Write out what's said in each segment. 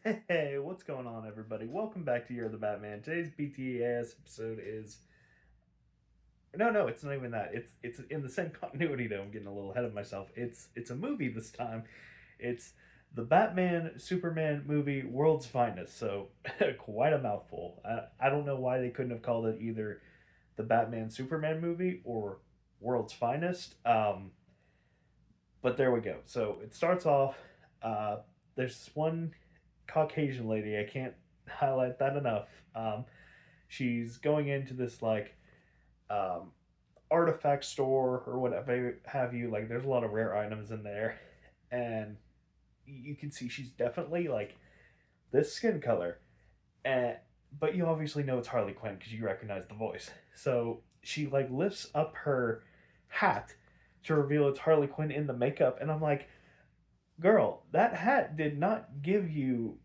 Hey, what's going on, everybody? Welcome back to You're the Batman. Today's BTAS episode is no, it's not even that. It's in the same continuity though. I'm getting a little ahead of myself. It's a movie this time. It's the Batman Superman movie World's Finest. So quite a mouthful. I don't know why they couldn't have called it either the Batman Superman movie or World's Finest. But there we go. So it starts off. Uh, there's this one Caucasian lady. I can't highlight that enough. She's going into this like um, artifact store or whatever have you. Like, there's a lot of rare items in there, and you can see she's definitely like this skin color, and but you obviously know it's Harley Quinn because you recognize the voice. So she like lifts up her hat to reveal it's Harley Quinn in the makeup, and I'm like, girl, that hat did not give you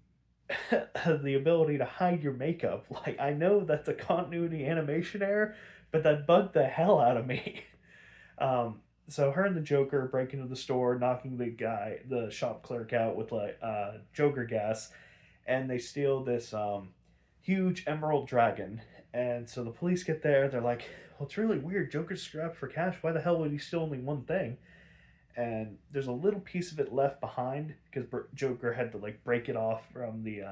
the ability to hide your makeup. Like, I know that's a continuity animation error, but that bugged the hell out of me. So her and the Joker break into the store, knocking the shop clerk out with like Joker gas, and they steal this huge emerald dragon. And so the police get there. They're like, "Well, it's really weird. Joker's strapped for cash. Why the hell would he steal only one thing?" And there's a little piece of it left behind because Joker had to like break it off from the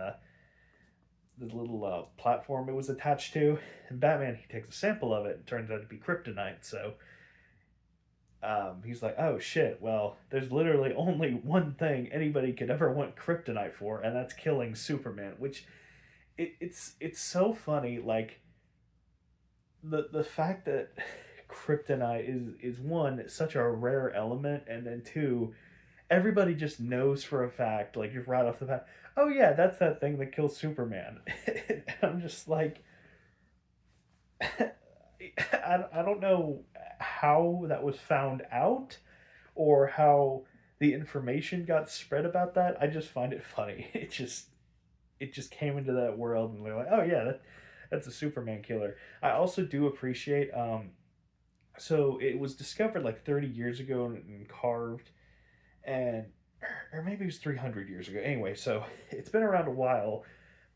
little platform it was attached to. And Batman, he takes a sample of it and turns out to be kryptonite. So he's like, "Oh shit! Well, there's literally only one thing anybody could ever want kryptonite for, and that's killing Superman." Which it's so funny. Like the fact that kryptonite is one such a rare element, and then two, everybody just knows for a fact, like you're right off the bat, oh yeah, that's that thing that kills Superman. I'm just like, I don't know how that was found out or how the information got spread about that. I just find it funny. It just came into that world and they're like, oh yeah, that's a Superman killer. I also do appreciate so it was discovered like 30 years ago and carved, and or maybe it was 300 years ago. Anyway, so it's been around a while,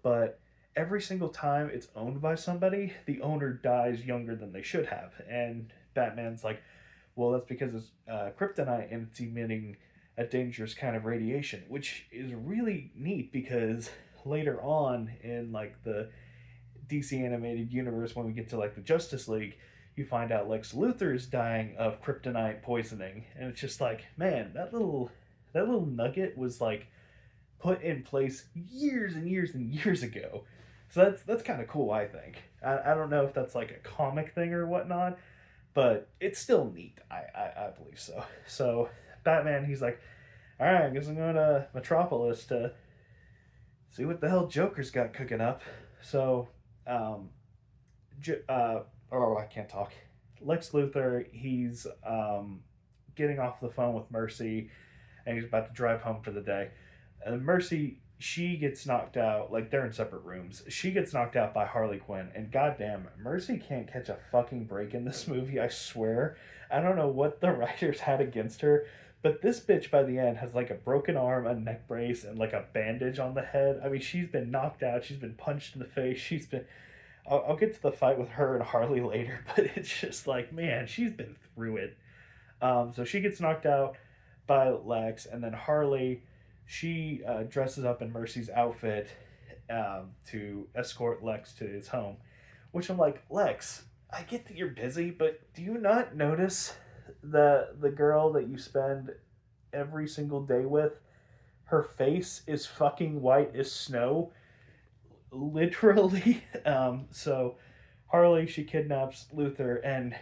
but every single time it's owned by somebody, the owner dies younger than they should have. And Batman's like, well, that's because it's kryptonite and it's emitting a dangerous kind of radiation, which is really neat because later on in like the DC animated universe, when we get to like the Justice League, you find out Lex Luthor is dying of kryptonite poisoning, and it's just like, man, that little nugget was like put in place years and years and years ago. So that's kind of cool, I think. I don't know if that's like a comic thing or whatnot, but it's still neat. I believe so. So Batman, he's like, all right, I guess I'm going to Metropolis to see what the hell Joker's got cooking up. So, um, oh, I can't talk. Lex Luthor, he's getting off the phone with Mercy, and he's about to drive home for the day. And Mercy, she gets knocked out. Like, they're in separate rooms. She gets knocked out by Harley Quinn, and goddamn, Mercy can't catch a fucking break in this movie. I swear. I don't know what the writers had against her, but this bitch by the end has like a broken arm, a neck brace, and like a bandage on the head. I mean, she's been knocked out. She's been punched in the face. She's been. I'll get to the fight with her and Harley later, but it's just like, man, she's been through it. So she gets knocked out by Lex, and then Harley, she dresses up in Mercy's outfit to escort Lex to his home. Which I'm like, Lex, I get that you're busy, but do you not notice the girl that you spend every single day with? Her face is fucking white as snow, literally. So Harley, she kidnaps Luthor, and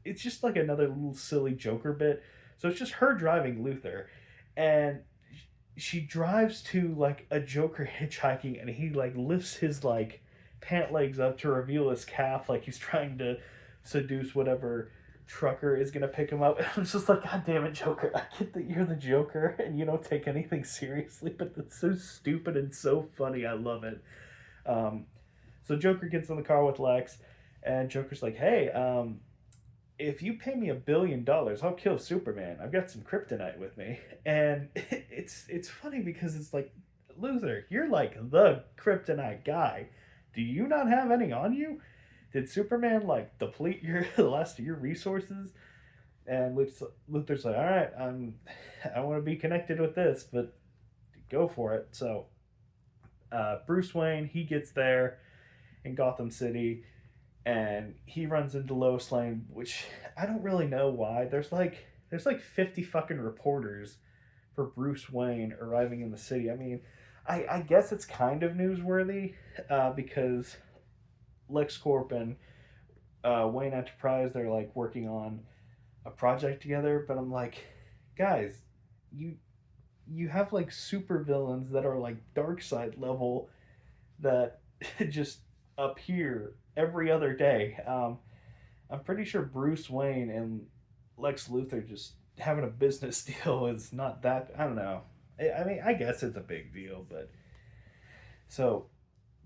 it's just like another little silly Joker bit. So it's just her driving Luthor, and she drives to like a Joker hitchhiking, and he like lifts his like pant legs up to reveal his calf, like he's trying to seduce whatever trucker is gonna pick him up. And I'm just like, God damn it, Joker! I get that you're the Joker and you don't take anything seriously, but that's so stupid and so funny. I love it. Um, so Joker gets in the car with Lex, and Joker's like, "Hey, if you pay me $1 billion, I'll kill Superman. I've got some kryptonite with me." And it's funny because it's like Luthor, you're like the kryptonite guy. Do you not have any on you? Did Superman like deplete your the last of your resources?" And Luther's like, "All right, I want to be connected with this, but go for it." So Bruce Wayne, he gets there in Gotham City, and he runs into Lois Lane, which I don't really know why. There's like 50 fucking reporters for Bruce Wayne arriving in the city. I mean, I guess it's kind of newsworthy because LexCorp and Wayne Enterprise, they're like working on a project together. But I'm like, guys, you you have like super villains that are like dark side level that just appear every other day. I'm pretty sure Bruce Wayne and Lex Luthor just having a business deal is not that. I don't know. I mean, I guess it's a big deal, but so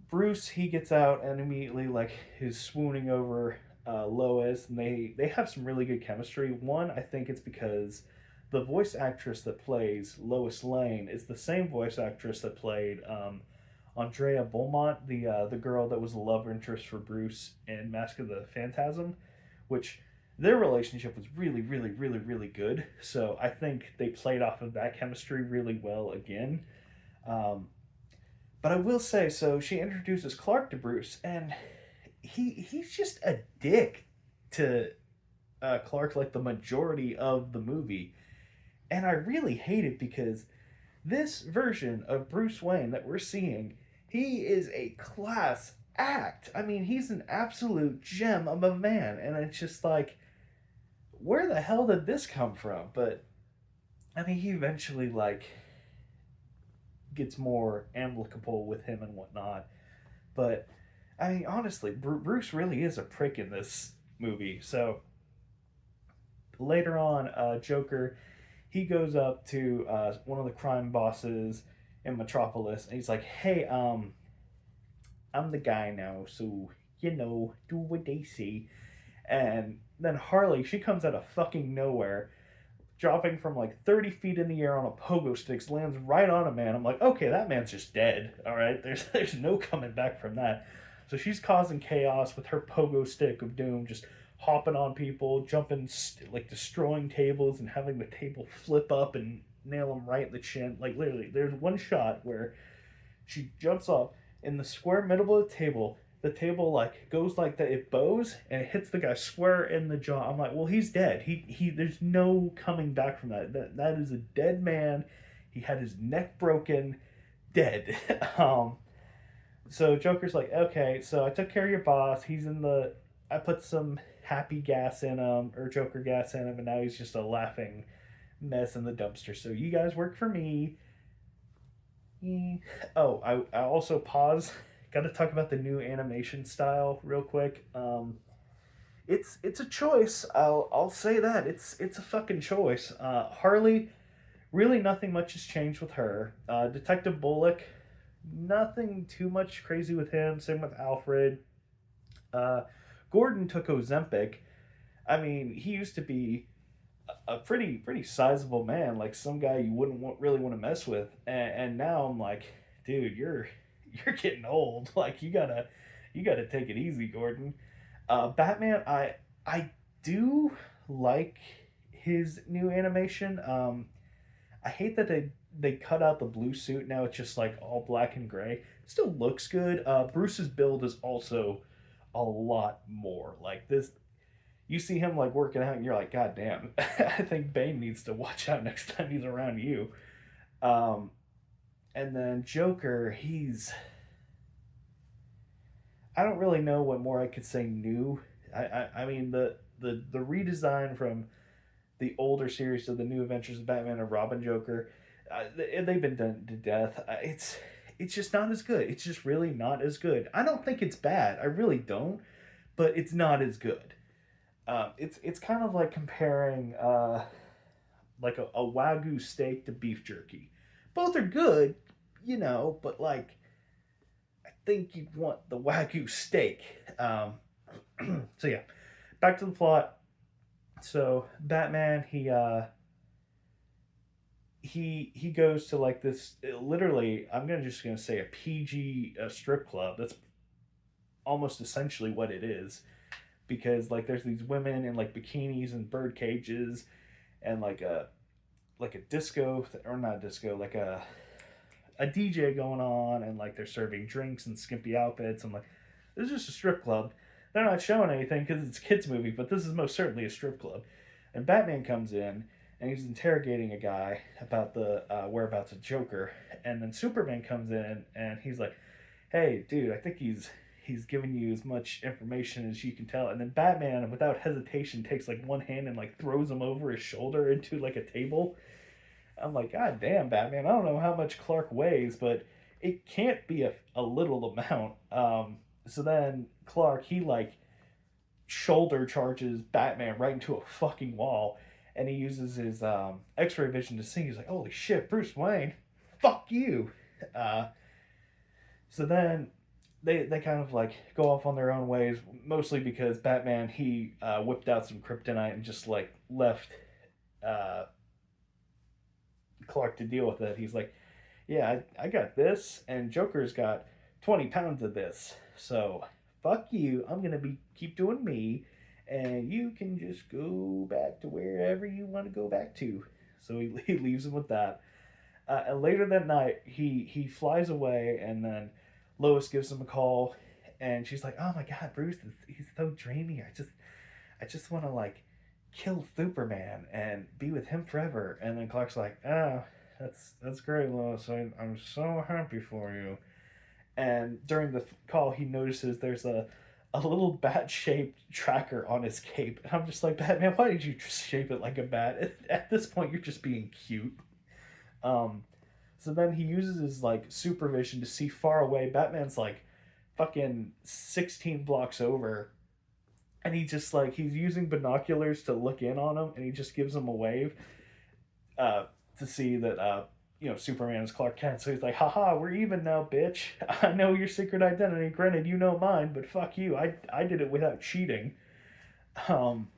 Bruce, he gets out and immediately like is swooning over Lois, and they have some really good chemistry. One, I think it's because the voice actress that plays Lois Lane is the same voice actress that played Andrea Beaumont, the girl that was the love interest for Bruce in Mask of the Phantasm, which their relationship was really, really, really, really good. So I think they played off of that chemistry really well again. Um, but I will say, so she introduces Clark to Bruce, and he's just a dick to Clark like the majority of the movie, and I really hate it because this version of Bruce Wayne that we're seeing, he is a class act. I mean, he's an absolute gem of a man, and it's just like, where the hell did this come from? But I mean, he eventually like gets more amicable with him and whatnot. But I mean, honestly, Bruce really is a prick in this movie. So later on, Joker, he goes up to one of the crime bosses in Metropolis, and he's like, "Hey, I'm the guy now, so do what they say." And then Harley, she comes out of fucking nowhere, dropping from like 30 feet in the air on a pogo sticks, lands right on a man. I'm like, okay, that man's just dead. All right, there's no coming back from that. So she's causing chaos with her pogo stick of doom, just hopping on people, jumping, like destroying tables and having the table flip up and nail them right in the chin. Like literally, there's one shot where she jumps up in the square middle of the table like goes like that, it bows and it hits the guy square in the jaw. I'm like, well, he's dead. He there's no coming back from that. That is a dead man. He had his neck broken, dead. So Joker's like, okay, so I took care of your boss. He's in the I put some happy gas in him, or Joker gas in him, and now he's just a laughing mess in the dumpster. So you guys work for me. Oh, I also pause. Got to talk about the new animation style real quick. It's a choice. I'll say that it's a fucking choice. Harley, really nothing much has changed with her. Detective Bullock, nothing too much crazy with him. Same with Alfred. Uh, Gordon took Ozempic. I mean, he used to be a pretty sizable man, like some guy you wouldn't really want to mess with. And now I'm like, dude, you're getting old. Like you gotta take it easy, Gordon. Batman, I do like his new animation. I hate that they cut out the blue suit. Now it's just like all black and gray. Still looks good. Bruce's build is also a lot more like this. You see him like working out, and you're like, God damn, I think Bane needs to watch out next time he's around you. Um, and then Joker, I don't really know what more I could say new. I mean the redesign from the older series to the New Adventures of Batman and Robin Joker, they've been done to death. It's just not as good. It's just really not as good. I don't think it's bad. I really don't, but it's not as good. It's kind of like comparing like a wagyu steak to beef jerky. Both are good, but like I think you'd want the wagyu steak. So yeah, back to the plot. So Batman, he goes to like this, literally, I'm just gonna say a PG strip club. That's almost essentially what it is, because like there's these women in like bikinis and bird cages, and like a disco, or not a disco, like a DJ going on, and like they're serving drinks and skimpy outfits. I'm like, this is just a strip club. They're not showing anything because it's a kids movie, but this is most certainly a strip club. And Batman comes in and he's interrogating a guy about the whereabouts of Joker, and then Superman comes in and he's like, "Hey, dude, I think he's giving you as much information as you can tell." And then Batman, without hesitation, takes like one hand and like throws him over his shoulder into like a table. I'm like, God damn, Batman. I don't know how much Clark weighs, but it can't be a little amount. So then Clark, he like shoulder charges Batman right into a fucking wall, and he uses his X-ray vision to see. He's like, "Holy shit, Bruce Wayne, fuck you!" Uh, so then they kind of like go off on their own ways, mostly because Batman, he whipped out some kryptonite and just like left uh, Clark to deal with it. He's like, "Yeah, I got this, and Joker's got 20 pounds of this. So fuck you. I'm gonna be keep doing me, and you can just go back to wherever you want to go back to." So he leaves him with that. And later that night, he flies away, and then Lois gives him a call, and she's like, "Oh my God, Bruce, he's so dreamy. I just want to like kill Superman and be with him forever." And then Clark's like, "Oh, that's great, Lois. I'm so happy for you." And during the call, he notices there's a little bat shaped tracker on his cape. And I'm just like, Batman, why did you shape it like a bat? At this point, you're just being cute. Um, so then he uses his like supervision to see far away. Batman's like fucking 16 blocks over, and he just like he's using binoculars to look in on him, and he just gives him a wave uh, to see that Superman is Clark Kent. So he's like, "Haha, we're even now, bitch. I know your secret identity. Granted, you know mine, but fuck you. I did it without cheating." Um,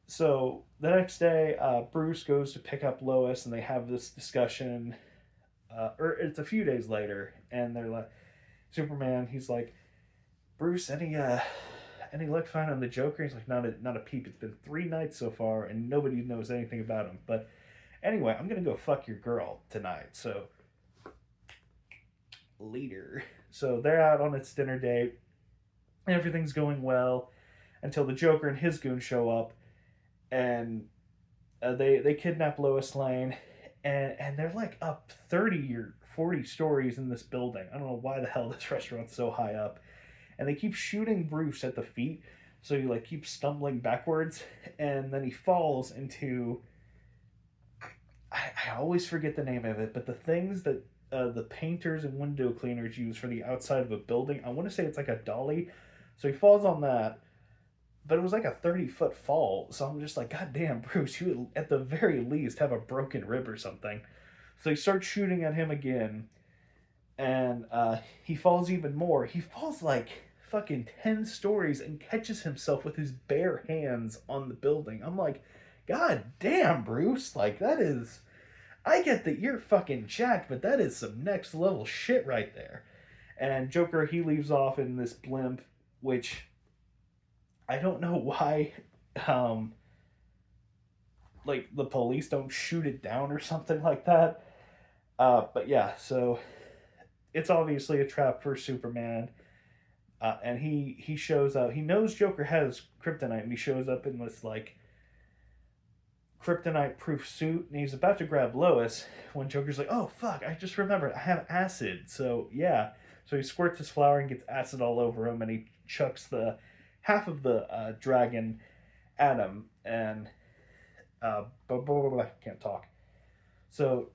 so the next day, Bruce goes to pick up Lois, and they have this discussion. Or it's a few days later, and they're like, Superman, he's like, "Bruce, any luck finding the Joker?" He's like, not a peep. It's been 3 nights so far, and nobody knows anything about him. But anyway, I'm gonna go fuck your girl tonight. So later. So they're out on its dinner date. Everything's going well until the Joker and his goons show up, and they kidnap Lois Lane, and they're like up 30 or 40 stories in this building. I don't know why the hell this restaurant's so high up, and they keep shooting Bruce at the feet, so he like keeps stumbling backwards, and then he falls into. I always forget the name of it, but the things that the painters and window cleaners use for the outside of a building. I want to say it's like a dolly. So he falls on that, but it was like a 30-foot fall. So I'm just like, God damn, Bruce, you would at the very least have a broken rib or something. So he starts shooting at him again, and he falls even more. He falls like fucking 10 stories and catches himself with his bare hands on the building. I'm like, God damn, Bruce. Like, that is. I get that you're fucking jacked, but that is some next level shit right there. And Joker, he leaves off in this blimp, which I don't know why, um, like the police don't shoot it down or something like that. But yeah, so it's obviously a trap for Superman. And he shows up. He knows Joker has kryptonite, and he shows up in this like kryptonite proof suit, and he's about to grab Lois when Joker's like, "Oh fuck, I just remembered, I have acid." So yeah, so he squirts his flower and gets acid all over him, and he chucks the half of the dragon at him, and can't talk. So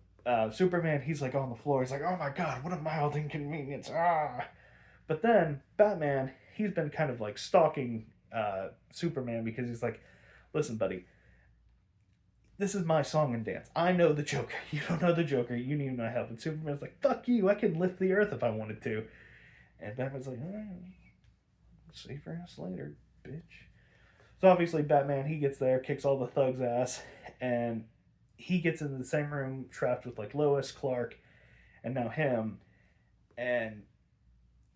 Superman, he's like on the floor. He's like, "Oh my god, what a mild inconvenience!" Ah, but then Batman, he's been kind of like stalking Superman, because he's like, "Listen, buddy, this is my song and dance. I know the Joker. You don't know the Joker. You need my help." And Superman's like, "Fuck you. I can lift the earth if I wanted to." And Batman's like, "All right, save your ass later, bitch." So obviously Batman, he gets there, kicks all the thugs' ass, and he gets into the same room trapped with like Lois, Clark, and now him, and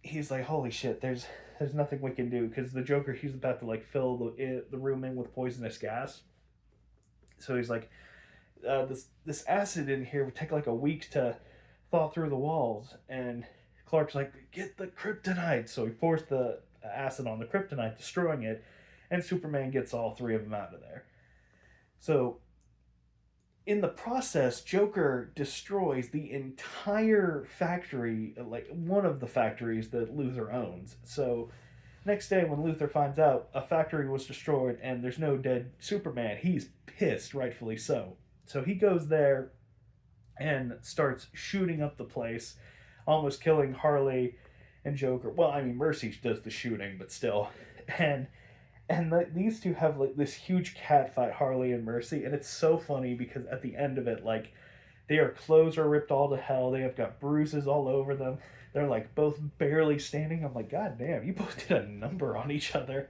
he's like, holy shit, there's nothing we can do because the Joker, he's about to like fill the room in with poisonous gas. So he's like, this acid in here would take like a week to thaw through the walls, and Clark's like, get the kryptonite. So he pours the acid on the kryptonite, destroying it, and Superman gets all three of them out of there. So in the process, Joker destroys the entire factory, like one of the factories that Luthor owns. So next day, when Luthor finds out a factory was destroyed and there's no dead Superman, he's pissed, rightfully so. So he goes there and starts shooting up the place, almost killing Harley and Joker. Well, I mean, Mercy does the shooting, but still. And these two have like this huge cat fight, Harley and Mercy, and it's so funny because at the end of it, like their clothes are ripped all to hell. They have got bruises all over them. They're like both barely standing. I'm like, God damn, you both did a number on each other.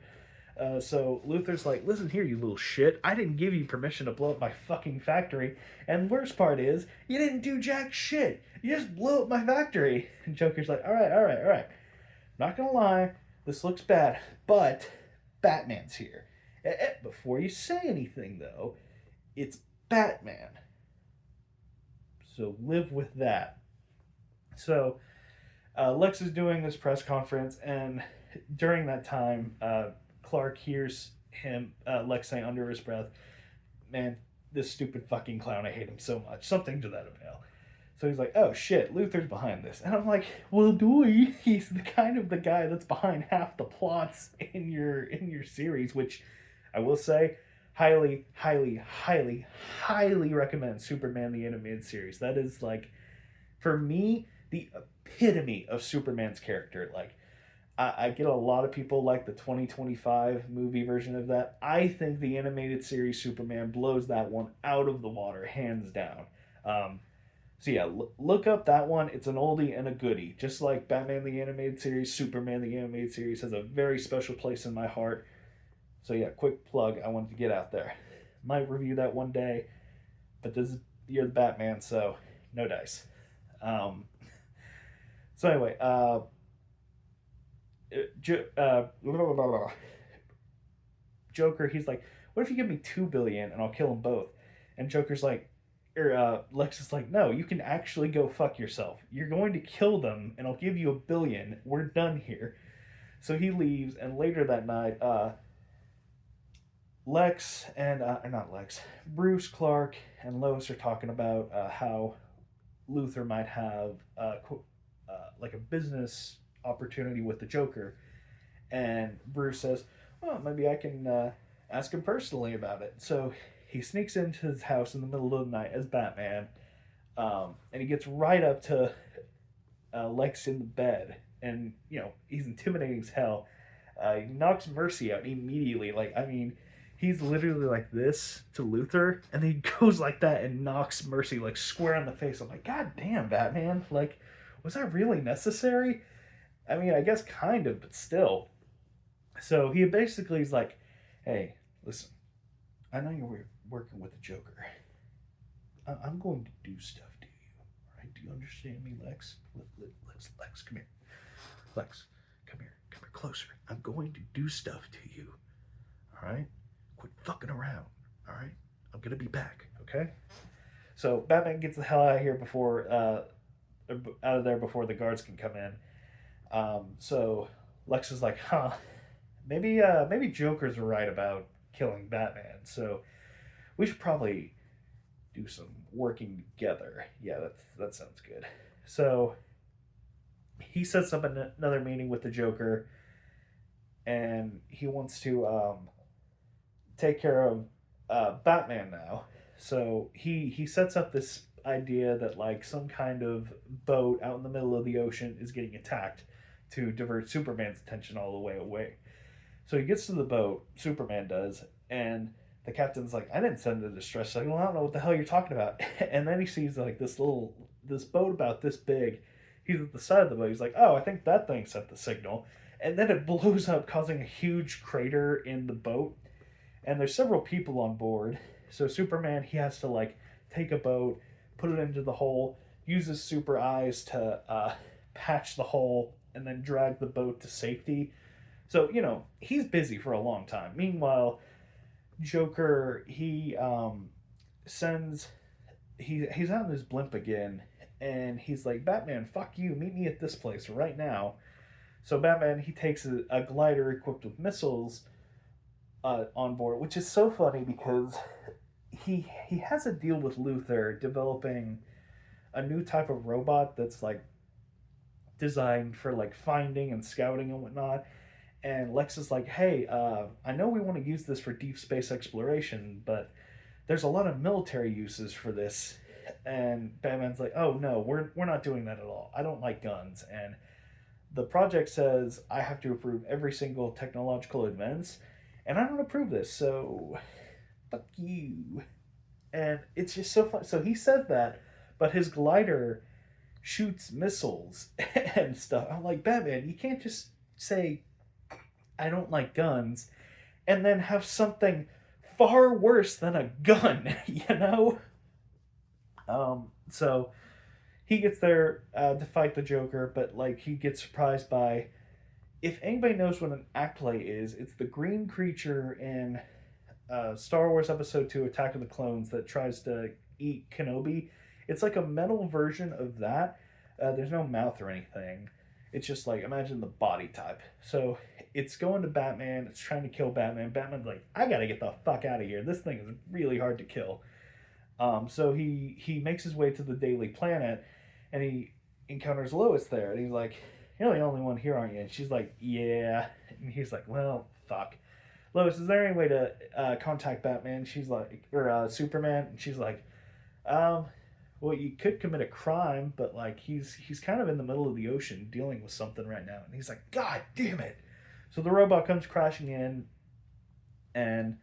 So Luthor's like, listen here, you little shit. I didn't give you permission to blow up my fucking factory. And worst part is, you didn't do jack shit. You just blew up my factory. And Joker's like, all right. Not gonna lie, this looks bad, but Batman's here. Before you say anything, though, it's Batman. So live with that. So Lex is doing this press conference, and during that time, Clark hears Lex saying under his breath, man, this stupid fucking clown, I hate him so much. Something to that avail. So he's like, oh shit, Luthor's behind this. And I'm like, well, doy, he's the kind of the guy that's behind half the plots in your series, which I will say, highly recommend Superman the Animated Series. That is like, for me, the epitome of Superman's character. Like, I get a lot of people like the 2025 movie version of that. I think the animated series Superman blows that one out of the water, hands down. So yeah, look up that one. It's an oldie and a goodie. Just like Batman the Animated Series, Superman the Animated Series has a very special place in my heart. So yeah, quick plug I wanted to get out there. Might review that one day, but you're the Batman, so no dice. So anyway, Joker, he's like, what if you give me $2 billion and I'll kill them both? And Joker's like, Lex is like, no, you can actually go fuck yourself. You're going to kill them, and I'll give you $1 billion. We're done here. So he leaves, and later that night, Lex and not Lex, Bruce, Clark, and Lois are talking about how Luthor might have like a business opportunity with the Joker, and Bruce says, "Well, maybe I can ask him personally about it." So he sneaks into his house in the middle of the night as Batman, and he gets right up to Lex in the bed, and he's intimidating as hell. He knocks Mercy out immediately. Like, I mean, he's literally like this to Luthor, and then he goes like that and knocks Mercy like square in the face. I'm like, God damn, Batman! Like, was that really necessary? I mean, I guess kind of, but still. So he basically is like, hey, listen, I know you're working with the Joker. I'm going to do stuff to you. All right? Do you understand me, Lex? Lex, come here. Lex, come here. Come here closer. I'm going to do stuff to you. All right? Quit fucking around. All right? I'm going to be back. Okay? So Batman gets the hell out of here out of there before the guards can come in. So Lex is like, maybe Joker's right about killing Batman. So we should probably do some working together. Yeah, that sounds good. So he sets up another meeting with the Joker, and he wants to take care of Batman now. So he sets up this idea that like some kind of boat out in the middle of the ocean is getting attacked to divert Superman's attention all the way away. So he gets to the boat, Superman does, and the captain's like, I didn't send a distress signal. I don't know what the hell you're talking about. And then he sees like this boat about this big. He's at the side of the boat. He's like, oh, I think that thing sent the signal. And then it blows up, causing a huge crater in the boat. And there's several people on board. So Superman, he has to like take a boat, put it into the hole, uses super eyes to patch the hole, and then drag the boat to safety. So, he's busy for a long time. Meanwhile, Joker, he sends he's out in his blimp again, and he's like, Batman, fuck you, meet me at this place right now. So Batman, he takes a glider equipped with missiles on board, which is so funny because he has a deal with Luthor developing a new type of robot that's like designed for like finding and scouting and whatnot. And Lex is like, hey, I know we want to use this for deep space exploration, but there's a lot of military uses for this. And Batman's like, oh no, we're not doing that at all. I don't like guns. And the project says I have to approve every single technological advance, and I don't approve this, so fuck you. And it's just so fun. So he says that, but his glider shoots missiles and stuff. I'm like, Batman, you can't just say I don't like guns and then have something far worse than a gun, you know? So he gets there to fight the Joker, but like he gets surprised by, if anybody knows what an Acklay is, it's the green creature in Star Wars Episode 2 Attack of the Clones that tries to eat Kenobi. It's like a metal version of that. There's no mouth or anything. It's just like, imagine the body type. So it's going to Batman. It's trying to kill Batman. Batman's like, I gotta get the fuck out of here. This thing is really hard to kill. So he makes his way to the Daily Planet, and he encounters Lois there. And he's like, you're the only one here, aren't you? And she's like, yeah. And he's like, well, fuck. Lois, is there any way to contact Batman? She's like, or Superman? And she's like, well, you could commit a crime, but like he's kind of in the middle of the ocean dealing with something right now. And he's like, God damn it. So the robot comes crashing in, and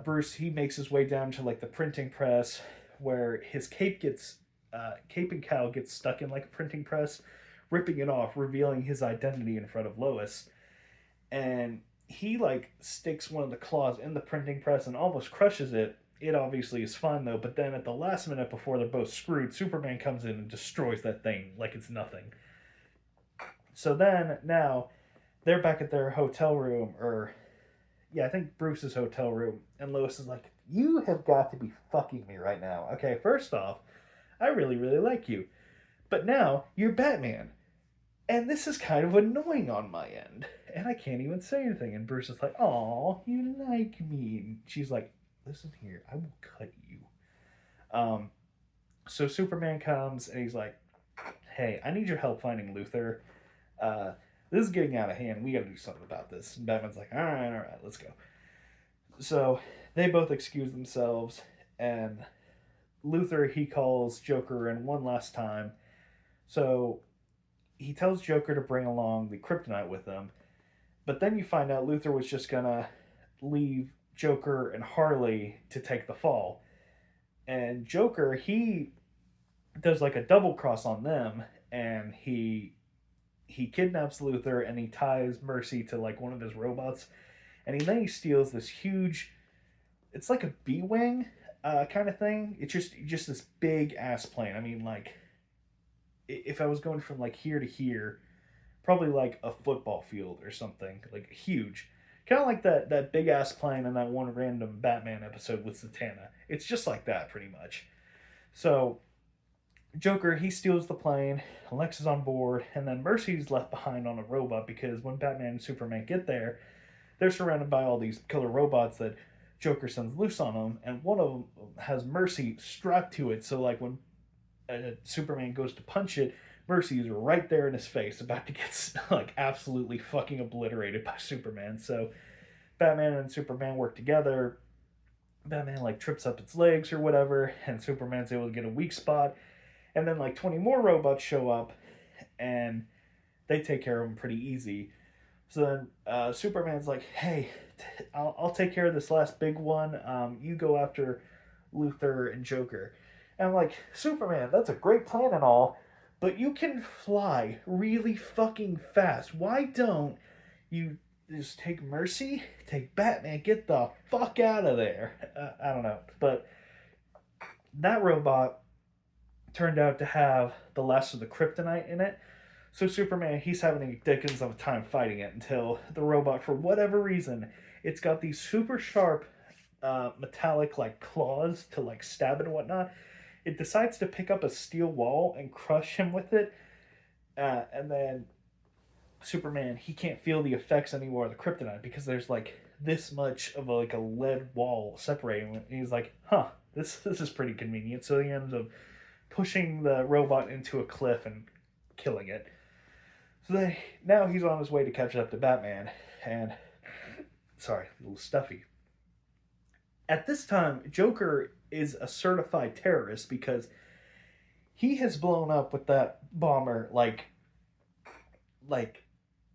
Bruce, he makes his way down to like the printing press where his cape and cowl gets stuck in like a printing press, ripping it off, revealing his identity in front of Lois. And he like sticks one of the claws in the printing press and almost crushes it. It obviously is fine though, but then at the last minute before they're both screwed, Superman comes in and destroys that thing like it's nothing. So then now they're back at their hotel room, or yeah, I think Bruce's hotel room, and Lois is like, you have got to be fucking me right now. Okay, first off, I really, really like you. But now you're Batman. And this is kind of annoying on my end. And I can't even say anything. And Bruce is like, aw, you like me. And she's like, listen here, I will cut you. So Superman comes and he's like, hey, I need your help finding Luthor. This is getting out of hand. We gotta do something about this. And Batman's like, all right, let's go. So they both excuse themselves, and Luthor, he calls Joker in one last time. So he tells Joker to bring along the kryptonite with him, but then you find out Luthor was just gonna leave Joker and Harley to take the fall. And Joker, he does like a double cross on them, and he kidnaps Luthor and he ties Mercy to like one of his robots, and then he steals this huge, it's like a B-wing kind of thing. It's just this big ass plane. I mean, like, if I was going from like here to here, probably like a football field or something, like huge. Kind of like that big ass plane in that one random Batman episode with Zatanna. It's just like that, pretty much. So Joker, he steals the plane, Lex is on board, and then Mercy's left behind on a robot because when Batman and Superman get there, they're surrounded by all these killer robots that Joker sends loose on them, and one of them has Mercy strapped to it, so like when Superman goes to punch it, Mercy is right there in his face, about to get like absolutely fucking obliterated by Superman. So Batman and Superman work together. Batman like trips up its legs or whatever, and Superman's able to get a weak spot. And then like 20 more robots show up, and they take care of him pretty easy. So then Superman's like, hey, I'll take care of this last big one. You go after Luthor and Joker. And I'm like, Superman, that's a great plan and all, but you can fly really fucking fast. Why don't you just take Mercy, take Batman, get the fuck out of there? I don't know. But that robot turned out to have the last of the kryptonite in it. So Superman, he's having a dickens of a time fighting it until the robot, for whatever reason, it's got these super sharp metallic like claws to like stab it and whatnot. It decides to pick up a steel wall and crush him with it, and then Superman, he can't feel the effects anymore of the kryptonite because there's like this much of like a lead wall separating him. And he's like, huh, this is pretty convenient. So he ends up pushing the robot into a cliff and killing it. So now he's on his way to catch up to Batman, and sorry, a little stuffy. At this time, Joker is a certified terrorist because he has blown up with that bomber like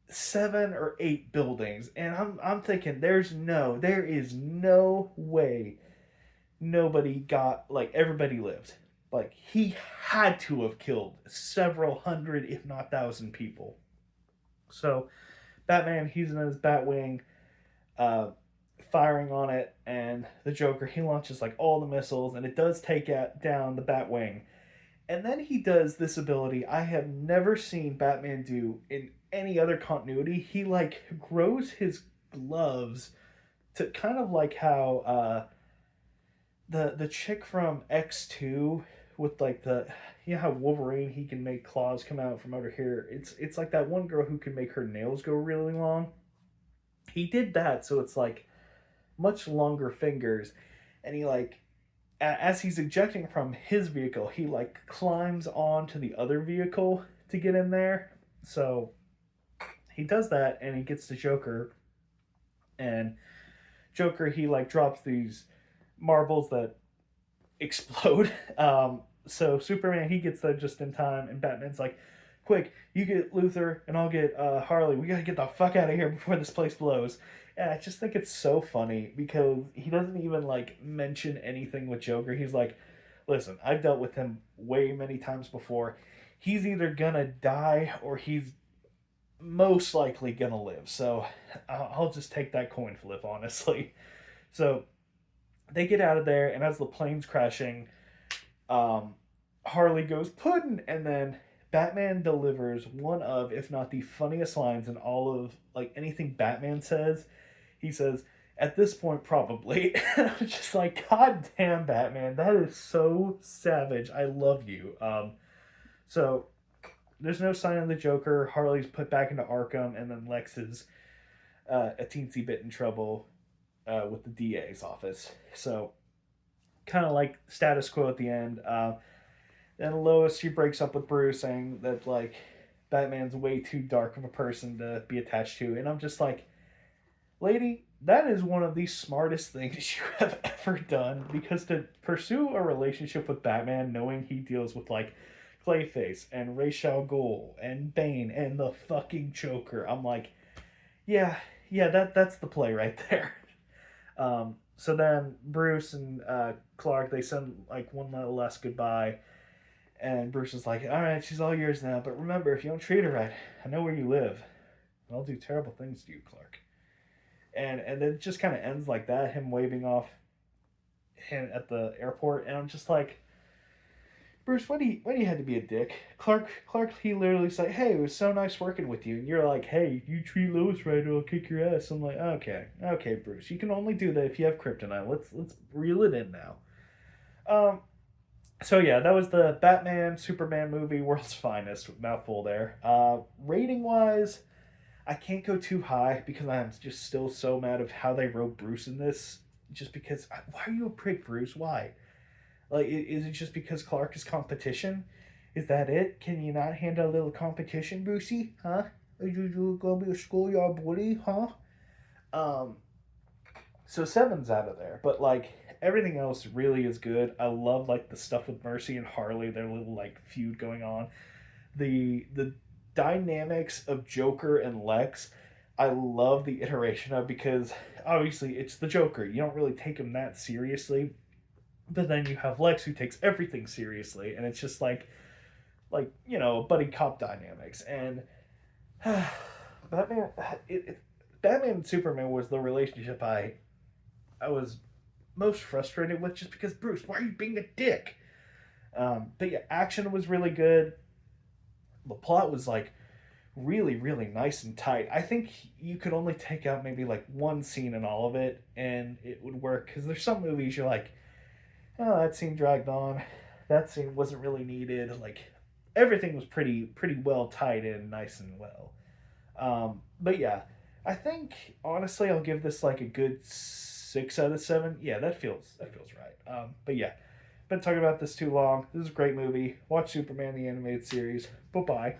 7 or 8 buildings, and I'm thinking there is no way nobody got like everybody lived. Like he had to have killed several hundred, if not thousand people. So Batman, he's in his Batwing, uh, firing on it, and the Joker, he launches like all the missiles, and it does take down the Batwing. And then he does this ability I have never seen Batman do in any other continuity. He like grows his gloves to kind of like how the chick from X2 with like the, you know how Wolverine, he can make claws come out from over here. It's like that one girl who can make her nails go really long. He did that, so it's like much longer fingers, and he like, as he's ejecting from his vehicle, he like climbs onto the other vehicle to get in there. So he does that, and he gets the Joker, and Joker, he like drops these marbles that explode. So Superman, he gets there just in time, and Batman's like, quick, you get Luthor and I'll get Harley. We gotta get the fuck out of here before this place blows. And I just think it's so funny because he doesn't even like mention anything with Joker. He's like, listen, I've dealt with him way many times before. He's either gonna die or he's most likely gonna live. So I'll just take that coin flip, honestly. So they get out of there, and as the plane's crashing, Harley goes pudding, and then Batman delivers one of, if not the funniest lines in all of like anything Batman says. He says, "At this point, probably." And I'm just like, God damn, Batman, that is so savage. I love you. So there's no sign of the Joker. Harley's put back into Arkham, and then Lex is a teensy bit in trouble with the DA's office. So kind of like status quo at the end. Then Lois, she breaks up with Bruce, saying that like Batman's way too dark of a person to be attached to, and I'm just like, lady, that is one of the smartest things you have ever done, because to pursue a relationship with Batman knowing he deals with like Clayface and Ra's al Ghul and Bane and the fucking Joker, I'm like, yeah, that's the play right there. So then Bruce and Clark, they send like one little last goodbye, and Bruce is like, all right, she's all yours now, but remember, if you don't treat her right, I know where you live. I'll do terrible things to you, Clark. And then it just kind of ends like that, him waving off him at the airport, and I'm just like, Bruce, why do you have to be a dick? Clark, he literally said, hey, it was so nice working with you, and you're like, hey, you treat Lois right, or I'll kick your ass. I'm like, okay, Bruce, you can only do that if you have kryptonite. Let's reel it in now. So yeah, that was the Batman Superman movie, world's finest. Mouthful there. Rating wise, I can't go too high because I'm just still so mad of how they wrote Bruce in this. Just because, why are you a prick, Bruce? Why? Like, is it just because Clark is competition? Is that it? Can you not handle a little competition, Brucey? Huh? Are you gonna be a schoolyard bully? Huh? Um. So Seven's out of there, but like everything else really is good. I love like the stuff with Mercy and Harley, their little like feud going on. The dynamics of Joker and Lex, I love the iteration of, because obviously it's the Joker. You don't really take him that seriously. But then you have Lex who takes everything seriously, and it's just like buddy cop dynamics. And Batman, Batman and Superman was the relationship I was most frustrated with, just because, Bruce, why are you being a dick? But yeah, action was really good. The plot was like really, really nice and tight. I think you could only take out maybe like one scene in all of it, and it would work. Because there's some movies you're like, oh, that scene dragged on. That scene wasn't really needed. Like everything was pretty well tied in, nice and well. But yeah, I think honestly I'll give this like a good 6 out of 7. Yeah, that feels right. But yeah, been talking about this too long. This is a great movie. Watch Superman the animated series. Bye bye.